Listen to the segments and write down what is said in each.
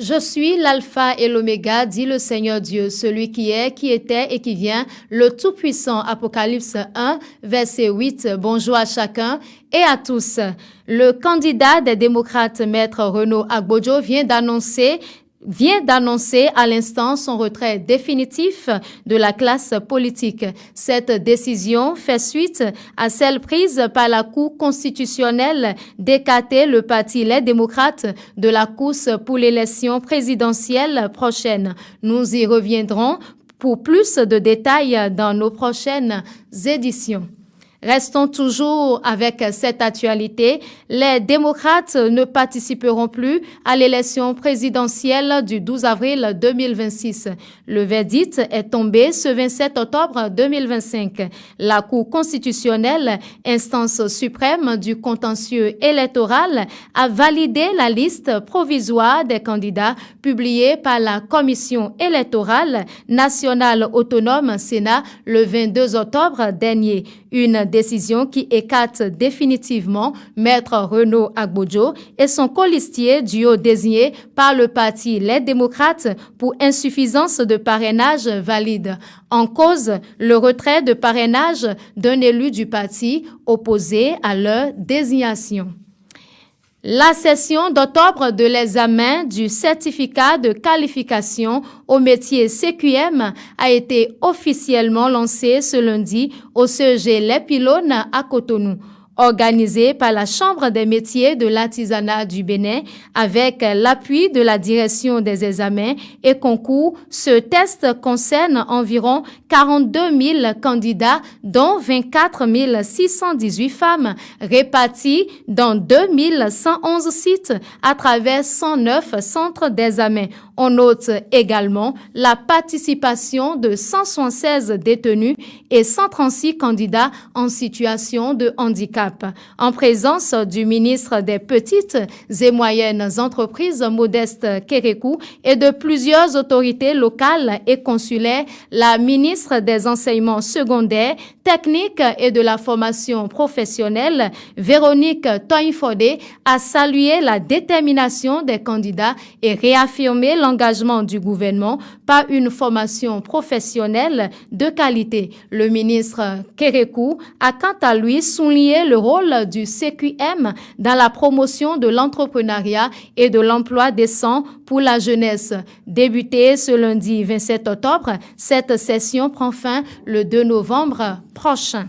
Je suis l'alpha et l'oméga, dit le Seigneur Dieu, celui qui est, qui était et qui vient, le Tout-Puissant. Apocalypse 1, verset 8. Bonjour à chacun et à tous. Le candidat des démocrates, Maître Renaud Agbojo, vient d'annoncer à l'instant son retrait définitif de la classe politique. Cette décision fait suite à celle prise par la Cour constitutionnelle d'écarter le parti Les Démocrates de la course pour l'élection présidentielle prochaine. Nous y reviendrons pour plus de détails dans nos prochaines éditions. Restons toujours avec cette actualité. Les démocrates ne participeront plus à l'élection présidentielle du 12 avril 2026. Le verdict est tombé ce 27 octobre 2025. La Cour constitutionnelle, instance suprême du contentieux électoral, a validé la liste provisoire des candidats publiée par la Commission électorale nationale autonome Sénat le 22 octobre dernier. Une décision qui écarte définitivement Maître Renaud Agbojo et son colistier duo désigné par le parti Les Démocrates pour insuffisance de parrainage valide. En cause, le retrait de parrainage d'un élu du parti opposé à leur désignation. La session d'octobre de l'examen du certificat de qualification au métier CQM a été officiellement lancée ce lundi au CEG Les Pylones à Cotonou. Organisé par la Chambre des métiers de l'artisanat du Bénin avec l'appui de la direction des examens et concours, ce test concerne environ 42 000 candidats, dont 24 618 femmes, réparties dans 2 111 sites à travers 109 centres d'examen. On note également la participation de 176 détenus et 136 candidats en situation de handicap. En présence du ministre des Petites et Moyennes Entreprises, Modeste Kérékou, et de plusieurs autorités locales et consulaires, la ministre des Enseignements secondaires, techniques et de la formation professionnelle, Véronique Toinfodé, a salué la détermination des candidats et réaffirmé l'engagement du gouvernement par une formation professionnelle de qualité. Le ministre Kérékou a quant à lui souligné le rôle du CQM dans la promotion de l'entrepreneuriat et de l'emploi décent pour la jeunesse. Débutée ce lundi 27 octobre, cette session prend fin le 2 novembre prochain.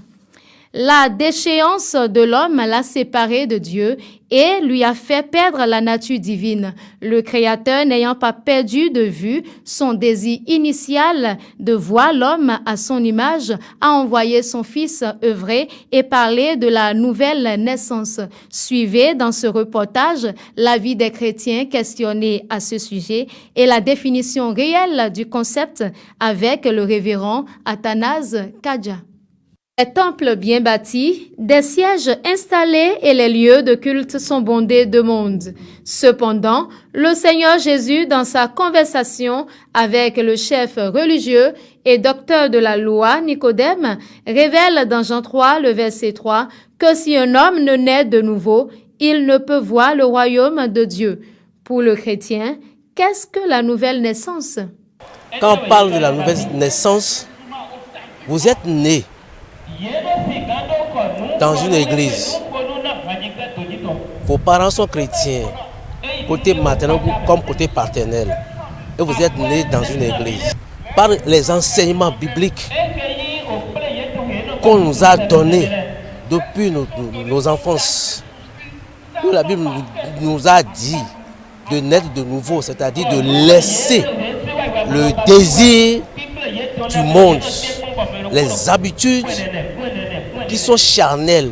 La déchéance de l'homme l'a séparé de Dieu et lui a fait perdre la nature divine. Le Créateur, n'ayant pas perdu de vue son désir initial de voir l'homme à son image, a envoyé son Fils œuvrer et parler de la nouvelle naissance. Suivez dans ce reportage la vie des chrétiens questionnés à ce sujet et la définition réelle du concept avec le révérend Athanase Kadja. Les temples bien bâtis, des sièges installés et les lieux de culte sont bondés de monde. Cependant, le Seigneur Jésus, dans sa conversation avec le chef religieux et docteur de la loi, Nicodème, révèle dans Jean 3, le verset 3, que si un homme ne naît de nouveau, il ne peut voir le royaume de Dieu. Pour le chrétien, qu'est-ce que la nouvelle naissance? Quand on parle de la nouvelle naissance, vous êtes né dans une église. Vos parents sont chrétiens, côté maternel comme côté paternel. Et vous êtes né dans une église. Par les enseignements bibliques qu'on nous a donnés depuis nos enfances, la Bible nous a dit de naître de nouveau, c'est-à-dire de laisser le désir du monde, les habitudes qui sont charnelles,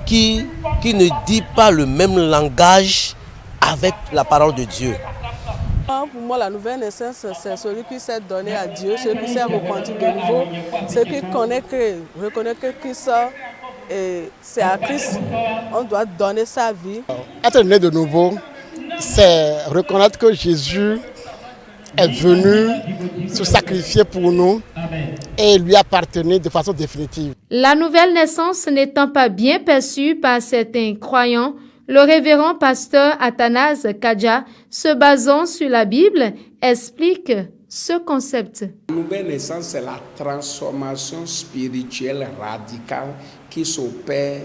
qui ne disent pas le même langage avec la parole de Dieu. Pour moi, la nouvelle naissance, c'est celui qui s'est donné à Dieu, celui qui s'est repenti de nouveau, celui qui reconnaît que Christ, c'est à Christ, on doit donner sa vie. Être né de nouveau, c'est reconnaître que Jésus est venu se sacrifier pour nous et lui appartenir de façon définitive. La nouvelle naissance n'étant pas bien perçue par certains croyants, Le révérend pasteur Athanase Kadja, se basant sur la Bible, explique ce concept. La nouvelle naissance, c'est la transformation spirituelle radicale qui s'opère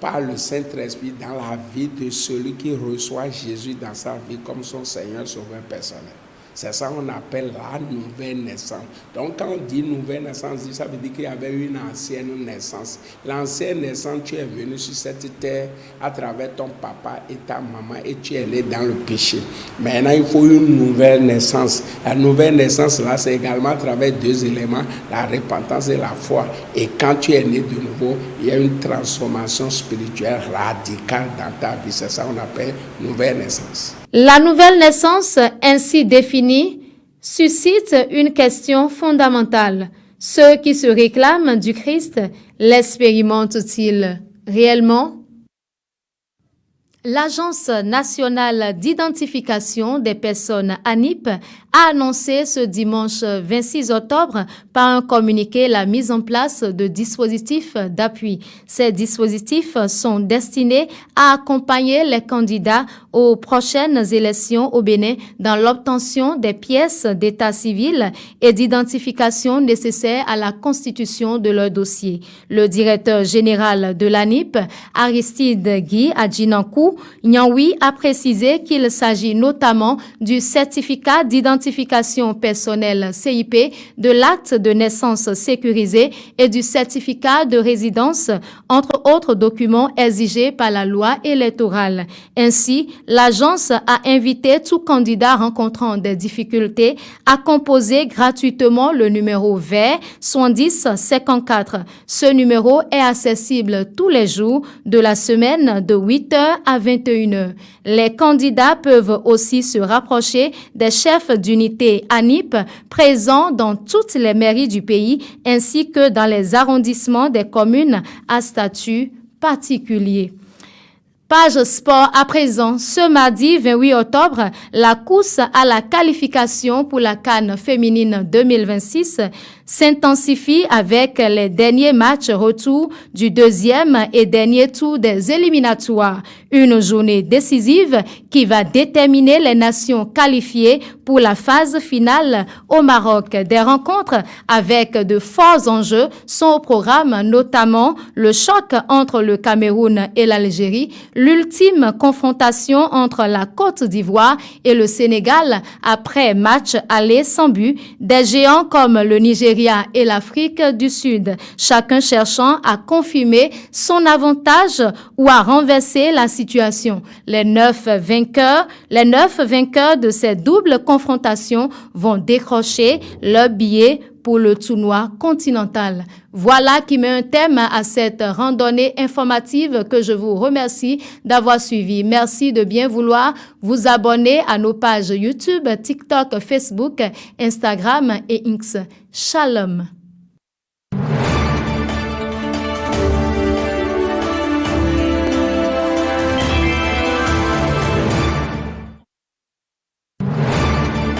par le Saint-Esprit dans la vie de celui qui reçoit Jésus dans sa vie comme son Seigneur Sauveur personnel. C'est ça qu'on appelle la nouvelle naissance. Donc quand on dit nouvelle naissance, ça veut dire qu'il y avait une ancienne naissance. L'ancienne naissance, tu es venu sur cette terre à travers ton papa et ta maman et tu es né dans le péché. Maintenant, il faut une nouvelle naissance. La nouvelle naissance, là, c'est également à travers deux éléments, la repentance et la foi. Et quand tu es né de nouveau, il y a une transformation spirituelle radicale dans ta vie. C'est ça qu'on appelle nouvelle naissance. La nouvelle naissance, ainsi définie, suscite une question fondamentale. Ceux qui se réclament du Christ l'expérimentent-ils réellement? L'Agence nationale d'identification des personnes ANIP a annoncé ce dimanche 26 octobre par un communiqué la mise en place de dispositifs d'appui. Ces dispositifs sont destinés à accompagner les candidats aux prochaines élections au Bénin dans l'obtention des pièces d'état civil et d'identification nécessaires à la constitution de leur dossier. Le directeur général de l'ANIP, Aristide Guy Adjinankou, Nyanwi, a précisé qu'il s'agit notamment du certificat d'identification personnelle CIP, de l'acte de naissance sécurisé et du certificat de résidence, entre autres documents exigés par la loi électorale. Ainsi, l'agence a invité tout candidat rencontrant des difficultés à composer gratuitement le numéro vert 7054. Ce numéro est accessible tous les jours de la semaine de 8h à 21h. Les candidats peuvent aussi se rapprocher des chefs d'unité ANIP présents dans toutes les mairies du pays ainsi que dans les arrondissements des communes à statut particulier. Page sport à présent. Ce mardi 28 octobre, la course à la qualification pour la CAN féminine 2026 s'intensifie avec les derniers matchs retour du deuxième et dernier tour des éliminatoires. Une journée décisive qui va déterminer les nations qualifiées pour la phase finale au Maroc. Des rencontres avec de forts enjeux sont au programme, notamment le choc entre le Cameroun et l'Algérie, l'ultime confrontation entre la Côte d'Ivoire et le Sénégal après match aller sans but, des géants comme le Nigeria et l'Afrique du Sud, chacun cherchant à confirmer son avantage ou à renverser la situation. Les neuf vainqueurs de ces doubles confrontations vont décrocher leur billet pour le tournoi continental. Voilà qui met un thème à cette randonnée informative que je vous remercie d'avoir suivi. Merci de bien vouloir vous abonner à nos pages YouTube, TikTok, Facebook, Instagram et X. Shalom.